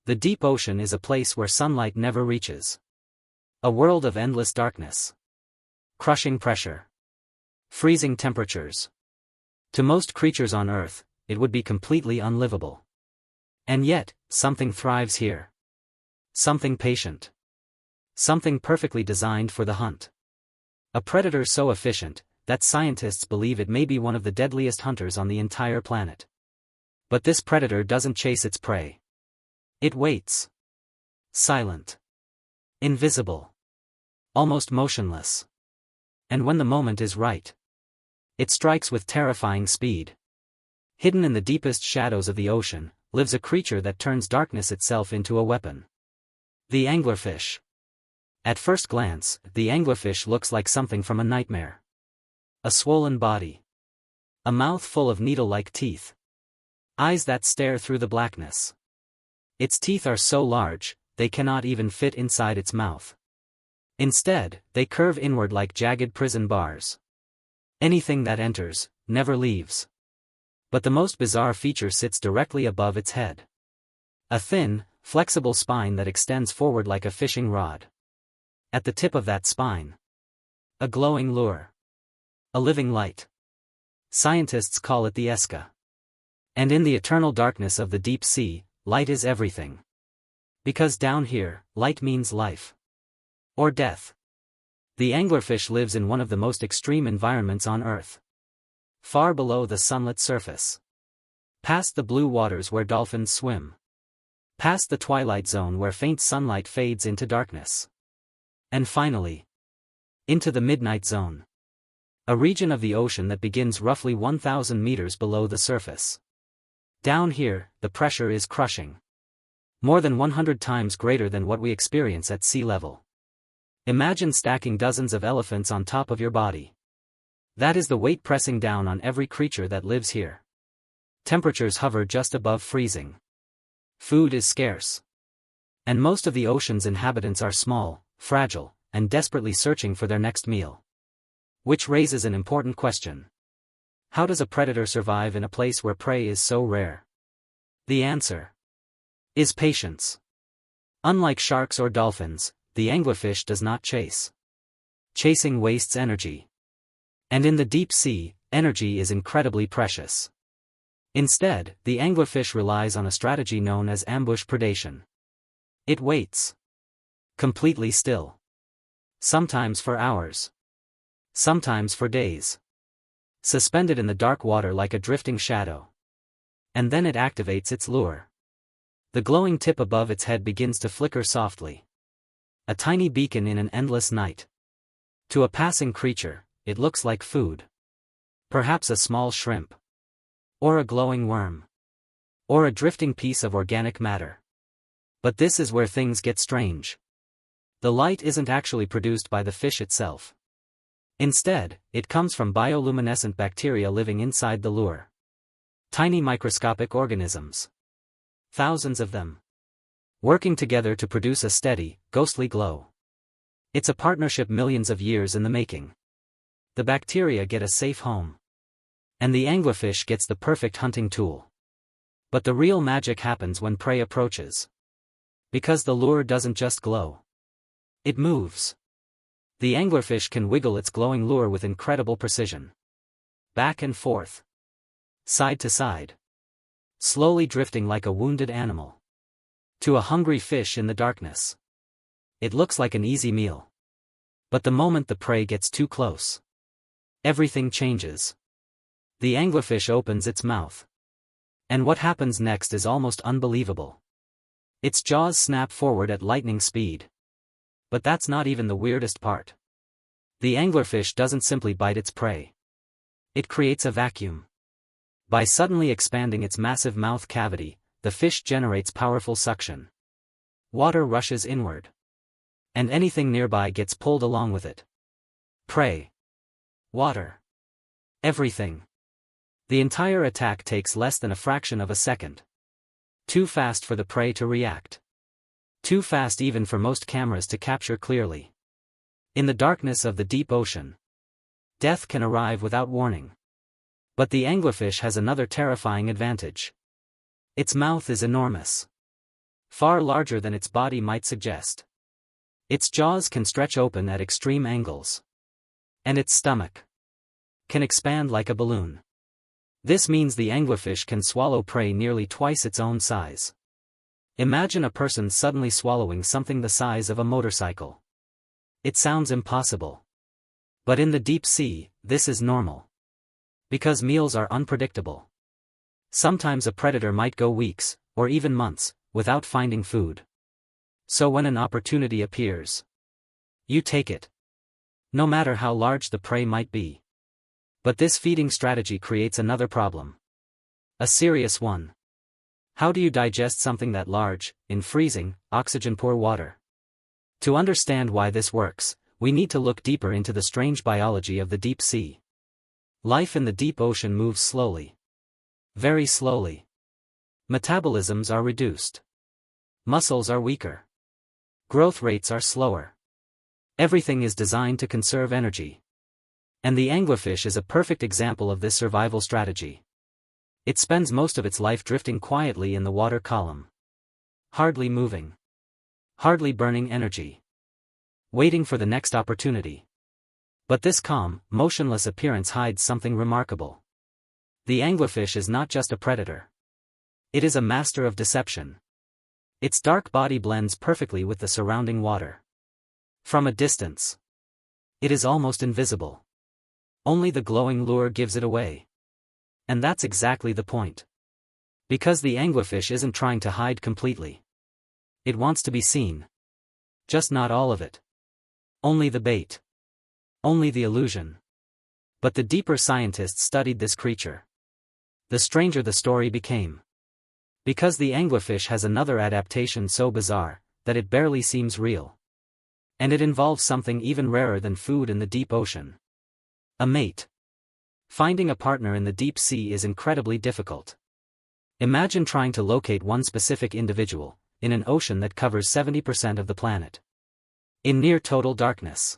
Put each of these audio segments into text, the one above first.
The deep ocean is a place where sunlight never reaches. A world of endless darkness. Crushing pressure. Freezing temperatures. To most creatures on Earth, it would be completely unlivable. And yet, something thrives here. Something patient. Something perfectly designed for the hunt. A predator so efficient, that scientists believe it may be one of the deadliest hunters on the entire planet. But this predator doesn't chase its prey. It waits. Silent. Invisible. Almost motionless. And when the moment is right, it strikes with terrifying speed. Hidden in the deepest shadows of the ocean, lives a creature that turns darkness itself into a weapon. The anglerfish. At first glance, the anglerfish looks like something from a nightmare. A swollen body. A mouth full of needle-like teeth. Eyes that stare through the blackness. Its teeth are so large, they cannot even fit inside its mouth. Instead, they curve inward like jagged prison bars. Anything that enters, never leaves. But the most bizarre feature sits directly above its head. A thin, flexible spine that extends forward like a fishing rod. At the tip of that spine, a glowing lure. A living light. Scientists call it the Eska. And in the eternal darkness of the deep sea, light is everything. Because down here, light means life. Or death. The anglerfish lives in one of the most extreme environments on Earth. Far below the sunlit surface. Past the blue waters where dolphins swim. Past the twilight zone where faint sunlight fades into darkness. And finally, into the midnight zone. A region of the ocean that begins roughly 1,000 meters below the surface. Down here, the pressure is crushing. More than 100 times greater than what we experience at sea level. Imagine stacking dozens of elephants on top of your body. That is the weight pressing down on every creature that lives here. Temperatures hover just above freezing. Food is scarce. And most of the ocean's inhabitants are small, fragile, and desperately searching for their next meal. Which raises an important question. How does a predator survive in a place where prey is so rare? The answer is patience. Unlike sharks or dolphins, the anglerfish does not chase. Chasing wastes energy. And in the deep sea, energy is incredibly precious. Instead, the anglerfish relies on a strategy known as ambush predation. It waits. Completely still. Sometimes for hours. Sometimes for days. Suspended in the dark water like a drifting shadow. And then it activates its lure. The glowing tip above its head begins to flicker softly. A tiny beacon in an endless night. To a passing creature, it looks like food. Perhaps a small shrimp. Or a glowing worm. Or a drifting piece of organic matter. But this is where things get strange. The light isn't actually produced by the fish itself. Instead, it comes from bioluminescent bacteria living inside the lure. Tiny microscopic organisms. Thousands of them. Working together to produce a steady, ghostly glow. It's a partnership millions of years in the making. The bacteria get a safe home. And the anglerfish gets the perfect hunting tool. But the real magic happens when prey approaches. Because the lure doesn't just glow. It moves. The anglerfish can wiggle its glowing lure with incredible precision. Back and forth. Side to side. Slowly drifting like a wounded animal. To a hungry fish in the darkness. It looks like an easy meal. But the moment the prey gets too close, everything changes. The anglerfish opens its mouth. And what happens next is almost unbelievable. Its jaws snap forward at lightning speed. But that's not even the weirdest part. The anglerfish doesn't simply bite its prey. It creates a vacuum. By suddenly expanding its massive mouth cavity, the fish generates powerful suction. Water rushes inward. And anything nearby gets pulled along with it. Prey. Water. Everything. The entire attack takes less than a fraction of a second. Too fast for the prey to react. Too fast even for most cameras to capture clearly. In the darkness of the deep ocean, death can arrive without warning. But the anglerfish has another terrifying advantage. Its mouth is enormous. far larger than its body might suggest. Its jaws can stretch open at extreme angles. And its stomach can expand like a balloon. This means the anglerfish can swallow prey nearly twice its own size. Imagine a person suddenly swallowing something the size of a motorcycle. It sounds impossible. But in the deep sea, this is normal. Because meals are unpredictable. Sometimes a predator might go weeks, or even months, without finding food. So when an opportunity appears, you take it. No matter how large the prey might be. But this feeding strategy creates another problem. A serious one. How do you digest something that large, in freezing, oxygen-poor water? To understand why this works, we need to look deeper into the strange biology of the deep sea. Life in the deep ocean moves slowly. Very slowly. Metabolisms are reduced. Muscles are weaker. Growth rates are slower. Everything is designed to conserve energy. And the anglerfish is a perfect example of this survival strategy. It spends most of its life drifting quietly in the water column. Hardly moving. Hardly burning energy. Waiting for the next opportunity. But this calm, motionless appearance hides something remarkable. The anglerfish is not just a predator. It is a master of deception. Its dark body blends perfectly with the surrounding water. From a distance, it is almost invisible. Only the glowing lure gives it away. And that's exactly the point. Because the anglerfish isn't trying to hide completely. It wants to be seen. Just not all of it. Only the bait. Only the illusion. But the deeper scientists studied this creature. The stranger the story became. Because the anglerfish has another adaptation so bizarre, that it barely seems real. And it involves something even rarer than food in the deep ocean. A mate. Finding a partner in the deep sea is incredibly difficult. Imagine trying to locate one specific individual, in an ocean that covers 70% of the planet. In near total darkness.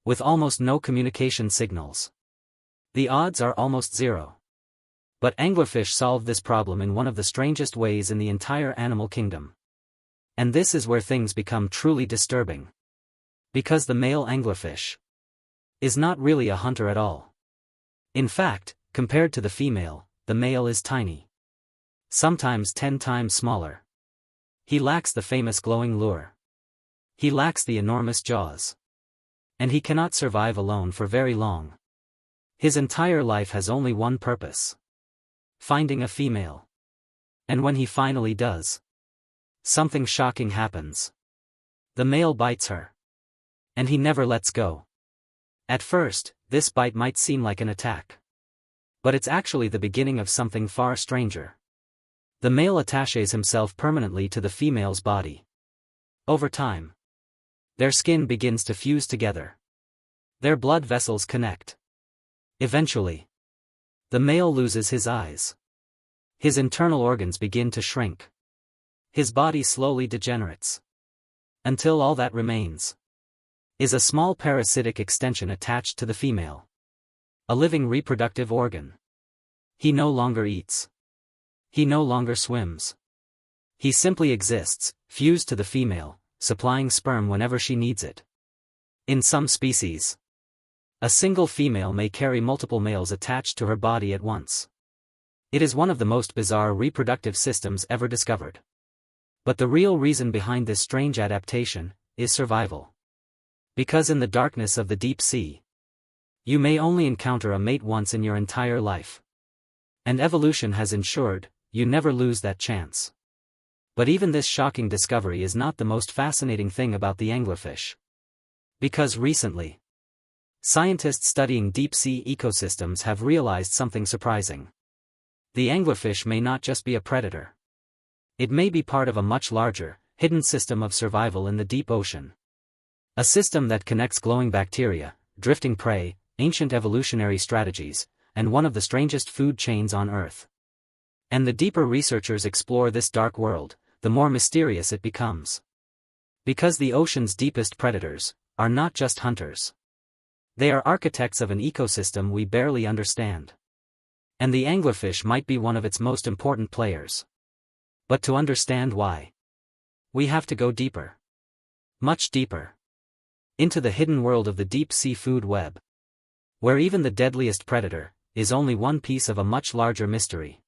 With almost no communication signals. The odds are almost zero. But anglerfish solve this problem in one of the strangest ways in the entire animal kingdom. And this is where things become truly disturbing. Because the male anglerfish is not really a hunter at all. In fact, compared to the female, the male is tiny. Sometimes 10 times smaller. He lacks the famous glowing lure. He lacks the enormous jaws. And he cannot survive alone for very long. His entire life has only one purpose. Finding a female. And when he finally does, something shocking happens. The male bites her. And he never lets go. At first, this bite might seem like an attack. But it's actually the beginning of something far stranger. The male attaches himself permanently to the female's body. Over time, their skin begins to fuse together. Their blood vessels connect. Eventually, the male loses his eyes. His internal organs begin to shrink. His body slowly degenerates. Until all that remains is a small parasitic extension attached to the female. A living reproductive organ. He no longer eats. He no longer swims. He simply exists, fused to the female, supplying sperm whenever she needs it. In some species, a single female may carry multiple males attached to her body at once. It is one of the most bizarre reproductive systems ever discovered. But the real reason behind this strange adaptation is survival. Because in the darkness of the deep sea, you may only encounter a mate once in your entire life. And evolution has ensured, you never lose that chance. But even this shocking discovery is not the most fascinating thing about the anglerfish. Because recently, scientists studying deep-sea ecosystems have realized something surprising. The anglerfish may not just be a predator. It may be part of a much larger, hidden system of survival in the deep ocean. A system that connects glowing bacteria, drifting prey, ancient evolutionary strategies, and one of the strangest food chains on Earth. And the deeper researchers explore this dark world, the more mysterious it becomes. Because the ocean's deepest predators are not just hunters. They are architects of an ecosystem we barely understand. And the anglerfish might be one of its most important players. But to understand why We have to go deeper. Much deeper. Into the hidden world of the deep sea food web. Where even the deadliest predator is only one piece of a much larger mystery.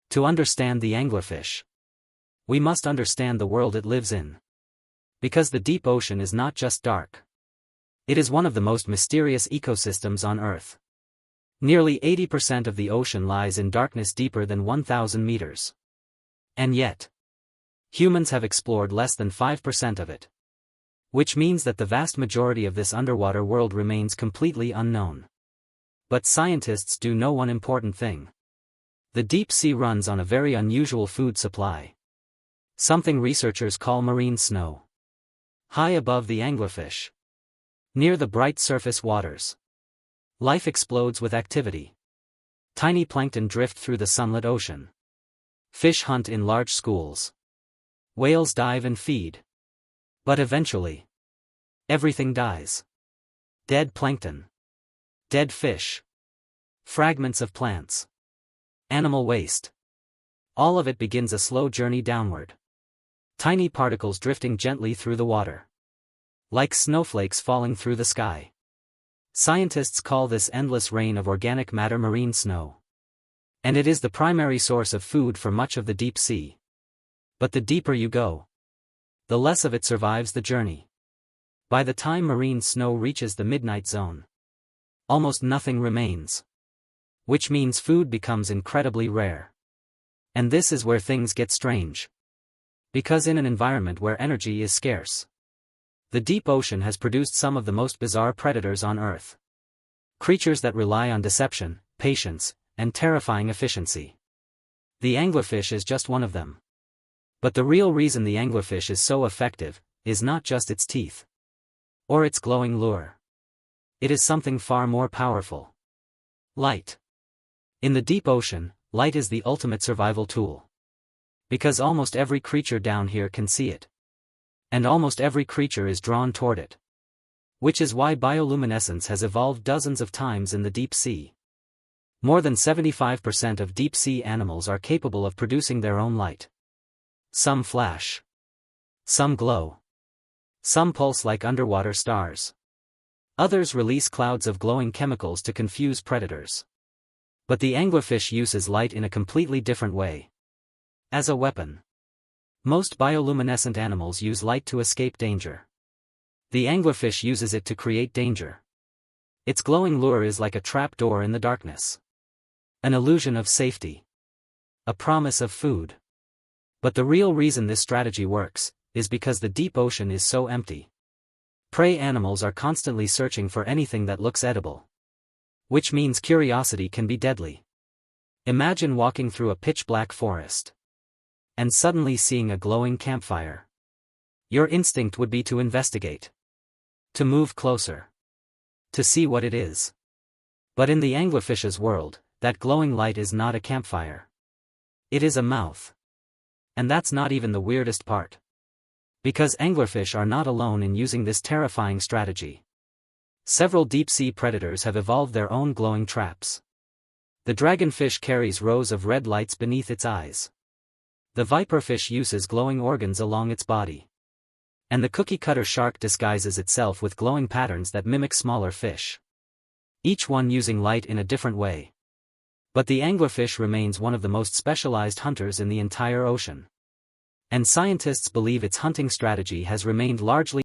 To understand the anglerfish, we must understand the world it lives in. Because the deep ocean is not just dark. It is one of the most mysterious ecosystems on Earth. Nearly 80% of the ocean lies in darkness deeper than 1,000 meters. And yet, humans have explored less than 5% of it. Which means that the vast majority of this underwater world remains completely unknown. But scientists do know one important thing. The deep sea runs on a very unusual food supply. Something researchers call marine snow. High above the anglerfish. Near the bright surface waters. Life explodes with activity. Tiny plankton drift through the sunlit ocean. Fish hunt in large schools. Whales dive and feed. But eventually, everything dies. Dead plankton. Dead fish. Fragments of plants. Animal waste. All of it begins a slow journey downward. Tiny particles drifting gently through the water. Like snowflakes falling through the sky. Scientists call this endless rain of organic matter marine snow. And it is the primary source of food for much of the deep sea. But the deeper you go, the less of it survives the journey. By the time marine snow reaches the midnight zone, almost nothing remains. Which means food becomes incredibly rare. And this is where things get strange. Because in an environment where energy is scarce, the deep ocean has produced some of the most bizarre predators on Earth. Creatures that rely on deception, patience, and terrifying efficiency. The anglerfish is just one of them. But the real reason the anglerfish is so effective is not just its teeth. Or its glowing lure. It is something far more powerful. Light. In the deep ocean, light is the ultimate survival tool. Because almost every creature down here can see it. And almost every creature is drawn toward it. Which is why bioluminescence has evolved dozens of times in the deep sea. More than 75% of deep sea animals are capable of producing their own light. Some flash. Some glow. Some pulse like underwater stars. Others release clouds of glowing chemicals to confuse predators. But the anglerfish uses light in a completely different way. As a weapon. Most bioluminescent animals use light to escape danger. The anglerfish uses it to create danger. Its glowing lure is like a trap door in the darkness. An illusion of safety. A promise of food. But the real reason this strategy works is because the deep ocean is so empty. Prey animals are constantly searching for anything that looks edible. Which means curiosity can be deadly. Imagine walking through a pitch-black forest. And suddenly seeing a glowing campfire. Your instinct would be to investigate. To move closer. To see what it is. But in the anglerfish's world, that glowing light is not a campfire. It is a mouth. And that's not even the weirdest part. Because anglerfish are not alone in using this terrifying strategy. Several deep-sea predators have evolved their own glowing traps. The dragonfish carries rows of red lights beneath its eyes. The viperfish uses glowing organs along its body. And the cookie-cutter shark disguises itself with glowing patterns that mimic smaller fish. Each one using light in a different way. But the anglerfish remains one of the most specialized hunters in the entire ocean. And scientists believe its hunting strategy has remained largely